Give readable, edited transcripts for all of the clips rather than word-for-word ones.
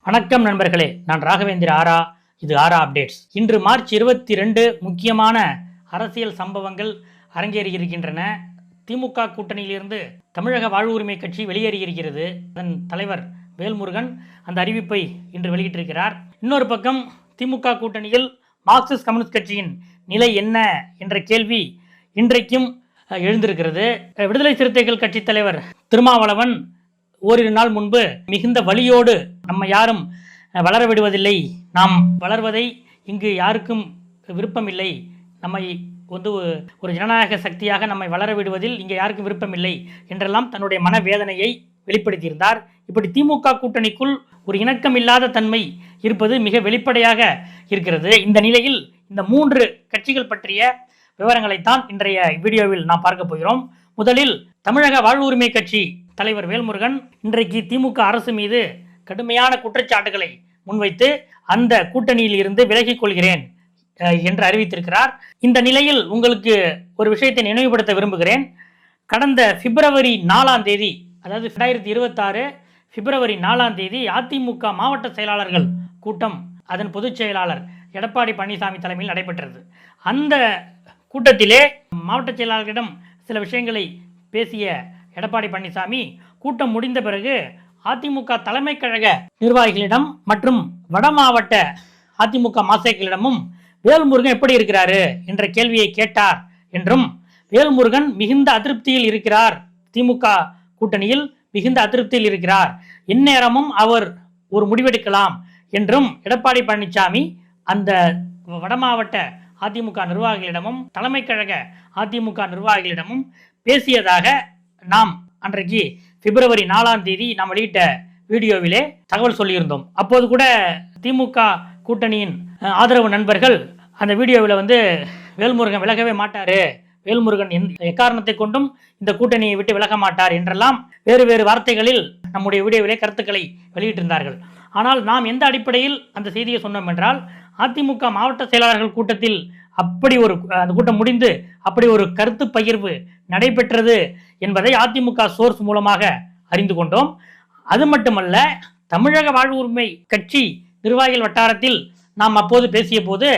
வணக்கம் நண்பர்களே, நான் ராகவேந்திர ஆரா. இது ஆரா அப்டேட்ஸ். இன்று மார்ச் 22 முக்கியமான அரசியல் சம்பவங்கள் அரங்கேறியிருக்கின்றன. திமுக கூட்டணியிலிருந்து தமிழக வாழ்வுரிமை கட்சி வெளியேறியிருக்கிறது. அதன் தலைவர் வேல்முருகன் அந்த அறிவிப்பை இன்று வெளியிட்டிருக்கிறார். இன்னொரு பக்கம் திமுக கூட்டணியில் மார்க்சிஸ்ட் கம்யூனிஸ்ட் கட்சியின் நிலை என்ன என்ற கேள்வி இன்றைக்கும் எழுந்திருக்கிறது. விடுதலை சிறுத்தைகள் கட்சி தலைவர் திருமாவளவன் ஓரிரு நாள் முன்பு மிகுந்த வலியோடு நம்ம யாரும் வளர விடுவதில்லை, நாம் வளர்வதை இங்கு யாருக்கும் விருப்பமில்லை, நம்மை ஒரு ஜனநாயக சக்தியாக நம்மை வளர விடுவதில் இங்கே யாருக்கும் விருப்பமில்லை என்றெல்லாம் தன்னுடைய மனவேதனையை வெளிப்படுத்தியிருந்தார். இப்படி திமுக கூட்டணிக்குள் ஒரு இணக்கமில்லாத தன்மை இருப்பது மிக வெளிப்படையாக இருக்கிறது. இந்த நிலையில் இந்த 3 கட்சிகள் பற்றிய விவரங்களைத்தான் இன்றைய வீடியோவில் நாம் பார்க்க போகிறோம். முதலில் தமிழக வாழ்வுரிமை கட்சி தலைவர் வேல்முருகன் இன்றைக்கு திமுக அரசு மீது கடுமையான குற்றச்சாட்டுகளை முன்வைத்து அந்த கூட்டணியில் இருந்து விலகிக் கொள்கிறேன் என்று அறிவித்திருக்கிறார். இந்த நிலையில் உங்களுக்கு ஒரு விஷயத்தை நினைவுபடுத்த விரும்புகிறேன். கடந்த பிப்ரவரி 4ஆம் தேதி, அதாவது 2026 பிப்ரவரி 4ஆம் தேதி அதிமுக மாவட்ட செயலாளர்கள் கூட்டம் அதன் பொதுச் செயலாளர் எடப்பாடி பழனிசாமி தலைமையில் நடைபெற்றது. அந்த கூட்டத்திலே மாவட்ட செயலாளர்களிடம் சில விஷயங்களை பேசிய எடப்பாடி பழனிசாமி கூட்டம் முடிந்த பிறகு அதிமுக தலைமை கழக நிர்வாகிகளிடம் மற்றும் வட மாவட்ட அதிமுக மாசைகளிடமும் வேல்முருகன் எப்படி இருக்கிறாரு என்ற கேள்வியை கேட்டார் என்றும், வேல்முருகன் மிகுந்த அதிருப்தியில் இருக்கிறார், திமுக கூட்டணியில் மிகுந்த அதிருப்தியில் இருக்கிறார், எந்நேரமும் அவர் ஒரு முடிவெடுக்கலாம் என்றும் எடப்பாடி பழனிசாமி அந்த வட மாவட்ட அதிமுக நிர்வாகிகளிடமும் தலைமை கழக அதிமுக நிர்வாகிகளிடமும் பேசியதாக நாம் அன்றைக்கு பிப்ரவரி 4ஆம் தேதி நாம் வெளியிட்ட வீடியோவிலே தகவல் சொல்லியிருந்தோம். அப்போது கூட திமுக கூட்டணியின் ஆதரவு நண்பர்கள் அந்த வீடியோவில் வேல்முருகன் விலகவே மாட்டாரு, வேல்முருகன் எக்காரணத்தை கொண்டும் இந்த கூட்டணியை விட்டு விலக மாட்டார் என்றெல்லாம் வேறு வேறு வார்த்தைகளில் நம்முடைய வீடியோவிலே கருத்துக்களை வெளியிட்டிருந்தார்கள். ஆனால் நாம் எந்த அடிப்படையில் அந்த செய்தியை சொன்னோம் என்றால், அதிமுக மாவட்ட செயலாளர்கள் கூட்டத்தில் அந்த கூட்டம் முடிந்து அப்படி ஒரு கருத்து பகிர்வு நடைபெற்றது என்பதை அதிமுக சோர்ஸ் மூலமாக அறிந்து கொண்டோம். அது மட்டுமல்ல, தமிழக வாழ்வுரிமை கட்சி நிர்வாகிகள் வட்டாரத்தில் நாம் அப்போது பேசிய போது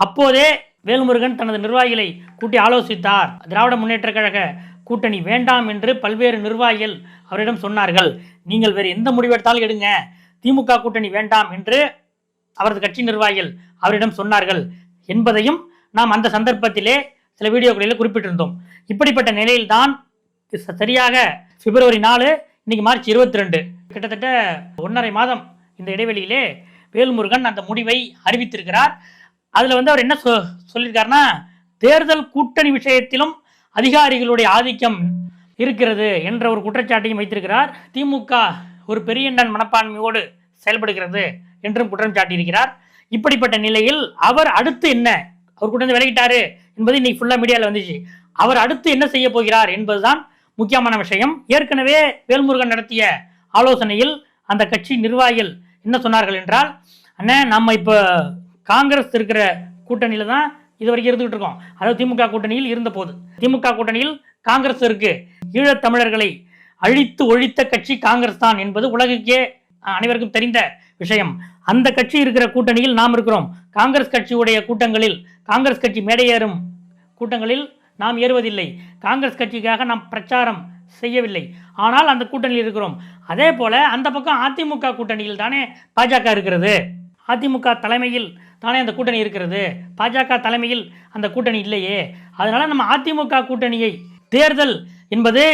அப்போதே வேல்முருகன் தனது நிர்வாகிகளை கூட்டி ஆலோசித்தார். திராவிட முன்னேற்ற கழக கூட்டணி வேண்டாம் என்று பல்வேறு நிர்வாகிகள் அவரிடம் சொன்னார்கள். நீங்கள் வேறு எந்த முடிவெடுத்தாலும் எடுங்க, திமுக கூட்டணி வேண்டாம் என்று அவரது கட்சி நிர்வாகிகள் அவரிடம் சொன்னார்கள் என்பதையும் நாம் அந்த சந்தர்ப்பத்திலே சில வீடியோக்களில் குறிப்பிட்டிருந்தோம். இப்படிப்பட்ட நிலையில்தான் சரியாக பிப்ரவரி 4, இன்னைக்கு மார்ச் 22, கிட்டத்தட்ட 1.5 மாதம் இந்த இடைவெளியிலே வேல்முருகன் அந்த முடிவை அறிவித்திருக்கிறார். அதில் அவர் என்ன சொல்லியிருக்காருன்னா, தேர்தல் கூட்டணி விஷயத்திலும் அதிகாரிகளுடைய ஆதிக்கம் இருக்கிறது என்ற ஒரு குற்றச்சாட்டையும் வைத்திருக்கிறார். திமுக ஒரு பெரியண்ணன் மனப்பான்மையோடு செயல்படுகிறது என்றும் குற்றம் சாட்டியிருக்கிறார். இப்படிப்பட்ட நிலையில் அவர் அடுத்து என்ன, அவர் கூட விலகிட்டாரு என்பது இன்னைக்கு ஃபுல்லா மீடியாவில் வந்துச்சு. அவர் அடுத்து என்ன செய்ய போகிறார் என்பதுதான் முக்கியமான விஷயம். ஏற்கனவே வேல்முருகன் நடத்திய ஆலோசனையில் அந்த கட்சி நிர்வாகிகள் என்ன சொன்னார்கள் என்றால், அண்ணா நம்ம இப்போ காங்கிரஸ் இருக்கிற கூட்டணியில தான் இது வரைக்கும் இருந்துகிட்டு இருக்கோம். அதாவது திமுக கூட்டணியில் இருந்த போது, திமுக கூட்டணியில் காங்கிரஸ் இருக்கு, ஈழத் தமிழர்களை அழித்து ஒழித்த கட்சி காங்கிரஸ் தான் என்பது உலகுக்கே அனைவருக்கும் தெரிந்த விஷயம். அந்த கட்சி இருக்கிற கூட்டணியில் நாம் இருக்கிறோம். காங்கிரஸ் கட்சியுடைய கூட்டங்களில், காங்கிரஸ் கட்சி மேடையேறும் கூட்டங்களில் நாம் ஏறுவதில்லை, காங்கிரஸ் கட்சிக்காக நாம் பிரச்சாரம் செய்யவில்லை, ஆனால் அந்த கூட்டணியில் இருக்கிறோம். அதே போல அந்த பக்கம் அதிமுக கூட்டணியில் தானே பாஜக இருக்கிறது, அதிமுக தலைமையில் தானே அந்த கூட்டணி இருக்கிறது, பாஜக தலைமையில் அந்த கூட்டணி இல்லையே. அதனால நம்ம அதிமுக கூட்டணியை, தேர்தல் என்பது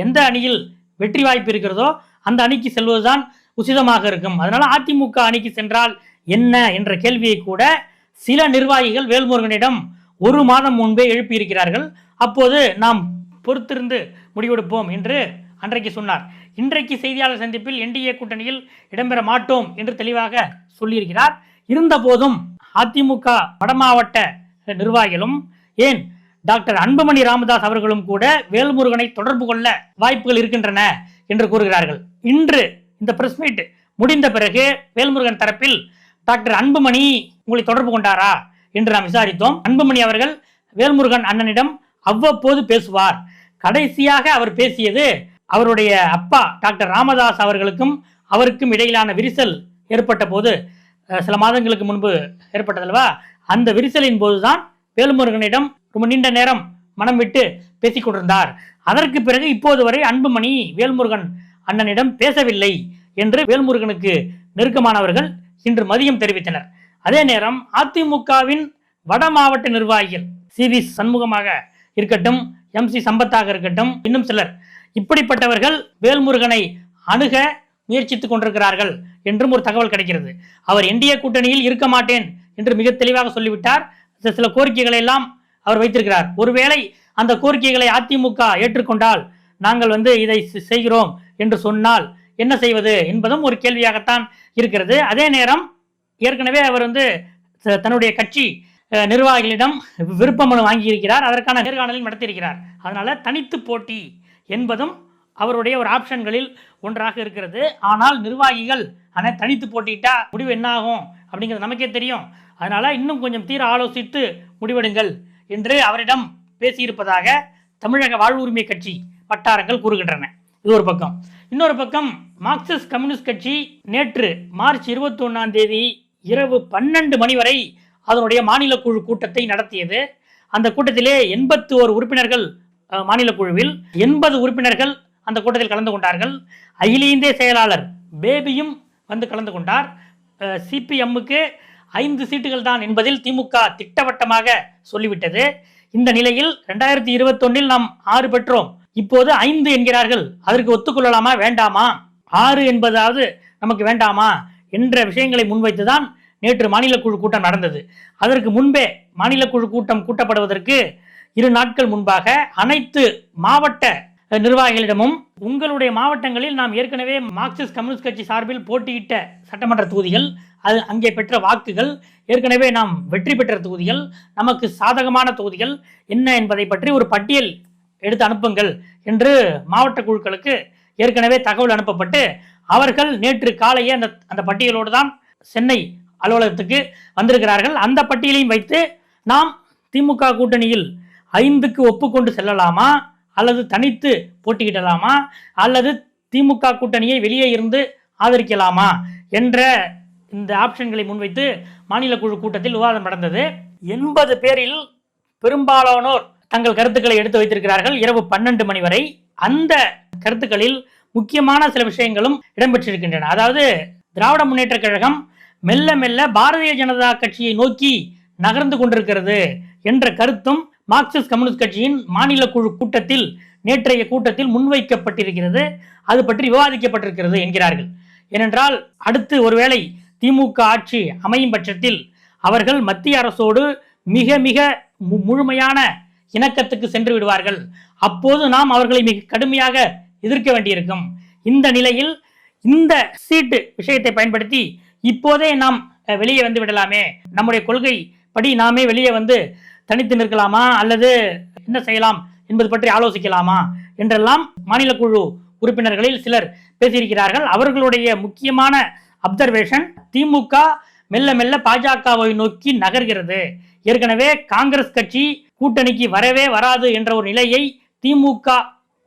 எந்த அணியில் வெற்றி வாய்ப்பு இருக்கிறதோ அந்த அணிக்கு செல்வதுதான் உசிதமாக இருக்கும். அதனால அதிமுக அணிக்கு சென்றால் என்ன என்ற கேள்வியை கூட சில நிர்வாகிகள் வேல்முருகனிடம் 1 மாதம் முன்பே எழுப்பியிருக்கிறார்கள். அப்போது நாம் பொறுத்திருந்து முடிவெடுப்போம் என்று அன்றைக்கு சொன்னார். இன்றைக்கு செய்தியாளர் சந்திப்பில் என்டிஏ கூட்டணியில் இடம்பெற மாட்டோம் என்று தெளிவாக சொல்லியிருக்கிறார். இருந்த போதும் அதிமுக வடமாவட்ட நிர்வாகிகளும், ஏன் டாக்டர் அன்புமணி ராமதாஸ் அவர்களும் கூட வேல்முருகனை தொடர்பு கொள்ள வாய்ப்புகள் இருக்கின்றன என்று கூறுகிறார்கள். இன்று இந்த பிரஸ் மீட் முடிந்த பிறகு வேல்முருகன் தரப்பில் டாக்டர் அன்புமணி உங்களை தொடர்பு கொண்டாரா என்று நாம் விசாரித்தோம். அன்புமணி அவர்கள் வேல்முருகன் அண்ணனிடம் அவ்வப்போது பேசுவார். கடைசியாக அவர் பேசியது அவருடைய அப்பா டாக்டர் ராமதாஸ் அவர்களுக்கும் அவருக்கும் இடையிலான விரிசல் ஏற்பட்ட போது சில மாதங்களுக்கு முன்பு ஏற்பட்டதல்வா, அந்த விரிசலின் போதுதான் வேல்முருகனிடம் ரொம்ப நீண்ட நேரம் மனம் விட்டு பேசிக் கொண்டிருந்தார். அதற்கு பிறகு இப்போது வரை அன்புமணி வேல்முருகன் அண்ணனிடம் பேசவில்லை என்று வேல்முருகனுக்கு நெருக்கமானவர்கள் இன்று மதியம் தெரிவித்தனர். அதே நேரம் அதிமுகவின் வட மாவட்ட நிர்வாகிகள் சி.வி. சண்முகமாக இருக்கட்டும், MC சம்பத்தாக இருக்கட்டும், இன்னும் சிலர் இப்படிப்பட்டவர்கள் வேல்முருகனை அணுக முயற்சித்துக் கொண்டிருக்கிறார்கள் என்றும் ஒரு தகவல் கிடைக்கிறது. அவர் என்டிஏ கூட்டணியில் இருக்க மாட்டேன் என்று மிக தெளிவாக சொல்லிவிட்டார். சில கோரிக்கைகளை எல்லாம் அவர் வைத்திருக்கிறார். ஒருவேளை அந்த கோரிக்கைகளை அதிமுக ஏற்றுக்கொண்டால் நாங்கள் இதை செய்கிறோம் என்று சொன்னால் என்ன செய்வது என்பதும் ஒரு கேள்வியாகத்தான் இருக்கிறது. அதே நேரம் ஏற்கனவே அவர் தன்னுடைய கட்சி நிர்வாகிகளிடம் விருப்ப மனு வாங்கியிருக்கிறார். அதற்கான நேர்காணலில் நடத்தியிருக்கிறார். அதனால தனித்து போட்டி என்பதும் அவருடைய ஒரு ஆப்ஷன்களில் ஒன்றாக இருக்கிறது. ஆனால் நிர்வாகிகள் ஆனால் தனித்து போட்டிட்டா முடிவு என்ன ஆகும் அப்படிங்கிறது நமக்கே தெரியும். அதனால இன்னும் கொஞ்சம் தீர ஆலோசித்து முடிவெடுங்கள் என்று அவரிடம் பேசியிருப்பதாக தமிழக வாழ்வுரிமை கட்சி வட்டாரங்கள் கூறுகின்றன. இது ஒரு பக்கம். இன்னொரு பக்கம் மார்க்சிஸ்ட் கம்யூனிஸ்ட் கட்சி நேற்று மார்ச் 21 இரவு 12 மணி வரை அதனுடைய மாநில குழு கூட்டத்தை நடத்தியது. அந்த கூட்டத்திலே 81 உறுப்பினர்கள் மாநில குழுவில் 80 உறுப்பினர்கள் அந்த கூட்டத்தில் கலந்து கொண்டார்கள். அகில இந்திய செயலாளர் பேபியும் கலந்து கொண்டார். CPMக்கு 5 சீட்டுகள் தான் என்பதில் திமுக திட்டவட்டமாக சொல்லிவிட்டது. இந்த நிலையில் 2021 நாம் 6 பெற்றோம், இப்போது 5 என்கிறார்கள். அதற்கு ஒத்துக்கொள்ளலாமா வேண்டாமா, 6 என்பதாவது நமக்கு வேண்டாமா என்ற விஷயங்களை முன்வைத்துதான் நேற்று மாநில குழு கூட்டம் நடந்தது. அதற்கு முன்பே மாநில குழு கூட்டம் கூட்டப்படுவதற்கு 2 நாட்கள் முன்பாக அனைத்து மாவட்ட நிர்வாகிகளிடமும் உங்களுடைய மாவட்டங்களில் நாம் ஏற்கனவே மார்க்சிஸ்ட் கம்யூனிஸ்ட் கட்சி சார்பில் போட்டியிட்ட சட்டமன்ற தொகுதிகள், அது அங்கே பெற்ற வாக்குகள், ஏற்கனவே நாம் வெற்றி பெற்ற தொகுதிகள், நமக்கு சாதகமான தொகுதிகள் என்ன என்பதை பற்றி ஒரு பட்டியல் எடுத்து அனுப்புங்கள் என்று மாவட்ட குழுக்களுக்கு ஏற்கனவே தகவல் அனுப்பப்பட்டு அவர்கள் நேற்று காலையே அந்த பட்டியலோடு தான் சென்னை அலுவலகத்துக்கு வந்திருக்கிறார்கள். அந்த பட்டியலையும் வைத்து நாம் திமுக கூட்டணியில் 5க்கு ஒப்புக்கொண்டு செல்லலாமா, அல்லது தனித்து போட்டியிடலாமா, அல்லது திமுக கூட்டணியை வெளியே இருந்து ஆதரிக்கலாமா என்ற இந்த ஆப்ஷன்களை முன்வைத்து மாநில குழு கூட்டத்தில் விவாதம் நடந்தது. 80 பேரில் பெரும்பாலானோர் தங்கள் கருத்துக்களை எடுத்து வைத்திருக்கிறார்கள் இரவு 12 மணி வரை. அந்த கருத்துக்களில் முக்கியமான சில விஷயங்களும் இடம்பெற்றிருக்கின்றன. அதாவது திராவிட முன்னேற்ற கழகம் மெல்ல மெல்ல பாரதிய ஜனதா கட்சியை நோக்கி நகர்ந்து கொண்டிருக்கிறது என்ற கருத்தும் மார்க்சிஸ்ட் கம்யூனிஸ்ட் கட்சியின் மாநில குழு கூட்டத்தில் நேற்றைய கூட்டத்தில் முன்வைக்கப்பட்டிருக்கிறது. அது பற்றி விவாதிக்கப்பட்டிருக்கிறது என்கிறார்கள். ஏனென்றால் அடுத்து ஒருவேளை திமுக ஆட்சி அமையும் பட்சத்தில் அவர்கள் மத்திய அரசோடு மிக மிக முழுமையான இணக்கத்துக்கு சென்று விடுவார்கள். அப்போது நாம் அவர்களை மிக கடுமையாக எதிர்க்க வேண்டியிருக்கும். இந்த நிலையில் இந்த சீட்டு விஷயத்தை பயன்படுத்தி இப்போதே நாம் வெளியே வந்து விடலாமே, நம்முடைய கொள்கை படி நாமே வெளியே தனித்து நிற்கலாமா அல்லது என்ன செய்யலாம் என்பது பற்றி ஆலோசிக்கலாமா என்றெல்லாம் மாநில குழு உறுப்பினர்களில் சிலர் பேசியிருக்கிறார்கள். அவர்களுடைய முக்கியமான அப்சர்வேஷன், திமுக மெல்ல மெல்ல பாஜகவை நோக்கி நகர்கிறது. ஏற்கனவே காங்கிரஸ் கட்சி கூட்டணிக்கு வரவே வராது என்ற ஒரு நிலையை திமுக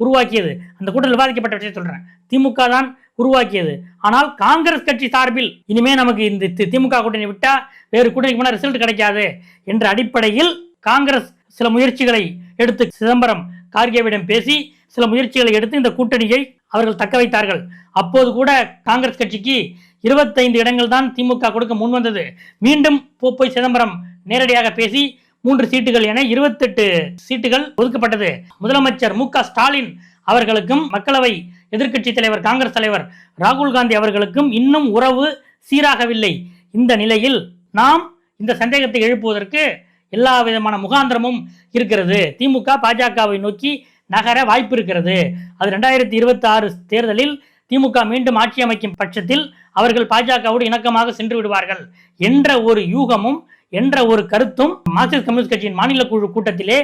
உருவாக்கியது. அந்த கூட்டத்தில் விவாதிக்கப்பட்ட விஷயத்தை சொல்றேன், திமுக தான் உருவாக்கியது. ஆனால் காங்கிரஸ் கட்சி சார்பில் இனிமே நமக்கு இந்த திமுக கூட்டணி விட்டா வேறு கூட்டணிக்கு போனால் ரிசல்ட் கிடைக்காது என்ற அடிப்படையில் காங்கிரஸ் சில முயற்சிகளை எடுத்து சிதம்பரம் கார்கேவிடம் பேசி சில முயற்சிகளை எடுத்து இந்த கூட்டணியை அவர்கள் தக்க வைத்தார்கள். அப்போது கூட காங்கிரஸ் கட்சிக்கு 25 இடங்கள் தான் திமுக கொடுக்க முன் வந்தது. மீண்டும் போய் சிதம்பரம் நேரடியாக பேசி 3 சீட்டுகள் என 28 சீட்டுகள் ஒதுக்கப்பட்டது. முதலமைச்சர் மு.க. ஸ்டாலின் அவர்களுக்கும் மக்களவை எதிர்க்கட்சி தலைவர் காங்கிரஸ் தலைவர் ராகுல் காந்தி அவர்களுக்கும் இன்னும் உறவு சீராகவில்லை. இந்த நிலையில் நாம் இந்த சந்தேகத்தை எழுப்புவதற்கு எல்லா விதமான முகாந்திரமும் இருக்கிறது. திமுக பாஜகவை நோக்கி நகர வாய்ப்பு இருக்கிறது. அது 2026 தேர்தலில் திமுக மீண்டும் ஆட்சி அமைக்கும் பட்சத்தில் அவர்கள் பாஜகவோடு இணக்கமாக சென்று விடுவார்கள் என்ற ஒரு யூகமும் என்ற ஒரு கருத்தும் மார்க்சிஸ்ட் கம்யூனிஸ்ட் கட்சியின் மாநில குழு கூட்டத்திலே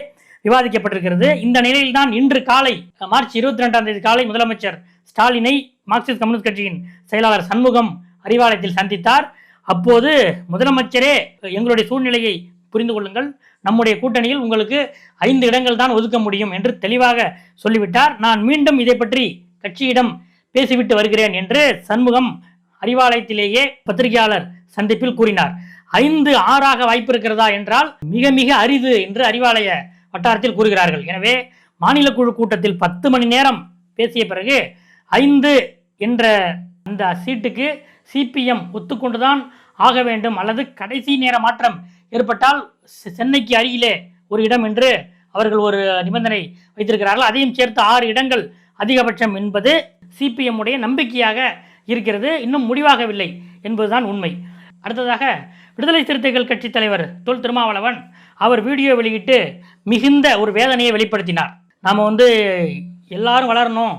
விவாதிக்கப்பட்டிருக்கிறது. இந்த நிலையில் தான் இன்று காலை மார்ச் 22 காலை முதலமைச்சர் ஸ்டாலினை மார்க்சிஸ்ட் கம்யூனிஸ்ட் கட்சியின் செயலாளர் சண்முகம் அறிவாலயத்தில் சந்தித்தார். அப்போது முதலமைச்சரே எங்களுடைய சூழ்நிலையை புரிந்து கொள்ளுங்கள், நம்முடைய கூட்டணியில் உங்களுக்கு 5 இடங்கள் தான் ஒதுக்க முடியும் என்று தெளிவாக சொல்லிவிட்டார். நான் மீண்டும் இதை பற்றி கட்சியிடம் பேசிவிட்டு வருகிறேன் என்று சண்முகம் அறிவாலயத்திலேயே பத்திரிகையாளர் சந்திப்பில் கூறினார். 5-6 வாய்ப்பு இருக்கிறதா என்றால் மிக மிக அரிது என்று அறிவாலய வட்டாரத்தில் கூறுகிறார்கள். எனவே மாநில குழு கூட்டத்தில் 10 மணி நேரம் பேசிய பிறகு 5 என்ற அந்த சீட்டுக்கு சிபிஎம் ஒத்துக்கொண்டுதான் ஆக வேண்டும், அல்லது கடைசி நேர மாற்றம் ஏற்பட்டால் சென்னைக்கு அருகிலே ஒரு இடம் என்று அவர்கள் ஒரு நிபந்தனை வைத்திருக்கிறார்கள். அதையும் சேர்த்து 6 இடங்கள் அதிகபட்சம் என்பது சிபிஎம் உடைய நம்பிக்கையாக இருக்கிறது. இன்னும் முடிவாகவில்லை என்பதுதான் உண்மை. அடுத்ததாக விடுதலை சிறுத்தைகள் கட்சி தலைவர் தொல் திருமாவளவன் அவர் வீடியோ வெளியிட்டு மிகுந்த ஒரு வேதனையை வெளிப்படுத்தினார். நாம் எல்லாரும் வளரணும்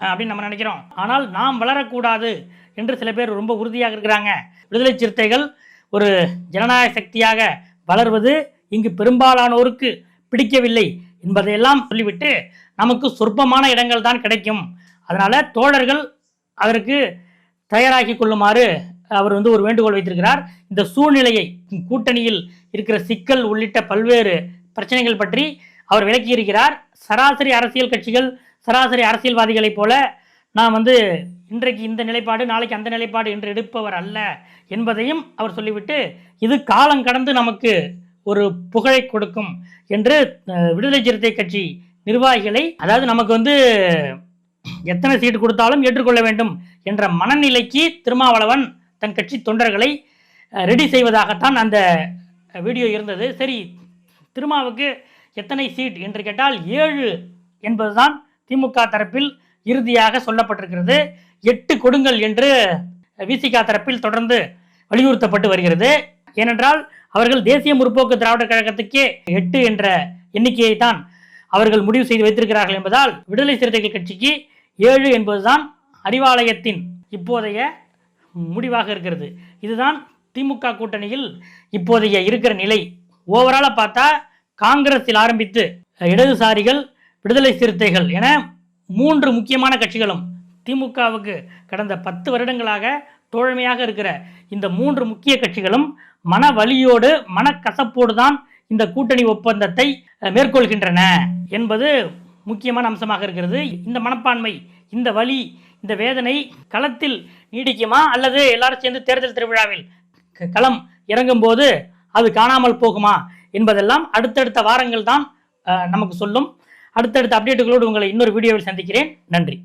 அப்படின்னு நம்ம நினைக்கிறோம், ஆனால் நாம் வளரக்கூடாது என்று சில பேர் ரொம்ப உறுதியாக இருக்கிறாங்க. விடுதலை சிறுத்தைகள் ஒரு ஜனநாயக சக்தியாக வளர்வது இங்கு பெரும்பாலானோருக்கு பிடிக்கவில்லை என்பதையெல்லாம் சொல்லிவிட்டு நமக்கு சொற்பமான இடங்கள் தான் கிடைக்கும், அதனால தோழர்கள் அதற்கு தயாராகி கொள்ளுமாறு அவர் ஒரு வேண்டுகோள் வைத்திருக்கிறார். இந்த சூழ்நிலையை, கூட்டணியில் இருக்கிற சிக்கல் உள்ளிட்ட பல்வேறு பிரச்சனைகள் பற்றி அவர் விளக்கியிருக்கிறார். சராசரி அரசியல் கட்சிகள், சராசரி அரசியல்வாதிகளைப் போல நாம் இன்றைக்கு இந்த நிலைப்பாடு நாளைக்கு அந்த நிலைப்பாடு என்று எடுப்பவர் அல்ல என்பதையும் அவர் சொல்லிவிட்டு இது காலம் கடந்து நமக்கு ஒரு புகழை கொடுக்கும் என்று விடுதலை சிறுத்தை கட்சி நிர்வாகிகளை, அதாவது நமக்கு எத்தனை சீட்டு கொடுத்தாலும் ஏற்றுக்கொள்ள வேண்டும் என்ற மனநிலைக்கு திருமாவளவன் தன் கட்சி தொண்டர்களை ரெடி செய்வதாகத்தான் அந்த வீடியோ இருந்தது. சரி, திருமாவுக்கு எத்தனை சீட் என்று கேட்டால் 7 என்பதுதான் திமுக தரப்பில் இறுதியாக சொல்லப்பட்டிருக்கிறது. 8 கொடுங்கள் என்று விசிக தரப்பில் தொடர்ந்து வலியுறுத்தப்பட்டு வருகிறது. ஏனென்றால் அவர்கள் தேசிய முற்போக்கு திராவிடர் கழகத்துக்கே 8 என்ற எண்ணிக்கையை தான் அவர்கள் முடிவு செய்து வைத்திருக்கிறார்கள் என்பதால் விடுதலை சிறுத்தைகள் கட்சிக்கு 7 என்பதுதான் அறிவாலயத்தின் இப்போதைய முடிவாக இருக்கிறது. இதுதான் திமுக கூட்டணியில் இப்போதைய இருக்கிற நிலை. ஓவராலாக பார்த்தா காங்கிரஸில் ஆரம்பித்து இடதுசாரிகள், விடுதலை சிறுத்தைகள் என 3 முக்கியமான கட்சிகளும் திமுகவுக்கு கடந்த 10 வருடங்களாக தோழமையாக இருக்கிற இந்த 3 முக்கிய கட்சிகளும் மன வலியோடு, மனக்கசப்போடு தான் இந்த கூட்டணி ஒப்பந்தத்தை மேற்கொள்கின்றன என்பது முக்கியமான அம்சமாக இருக்கிறது. இந்த மனப்பான்மை, இந்த வலி, இந்த வேதனை களத்தில் நீடிக்குமா, அல்லது எல்லாரும் சேர்ந்து தேர்தல் திருவிழாவில் களம் இறங்கும் போது அது காணாமல் போகுமா என்பதெல்லாம் அடுத்தடுத்த வாரங்கள் தான் நமக்கு சொல்லும். அடுத்தடுத்த அப்டேட்டுகளோடு உங்களை இன்னொரு வீடியோவில் சந்திக்கிறேன். நன்றி.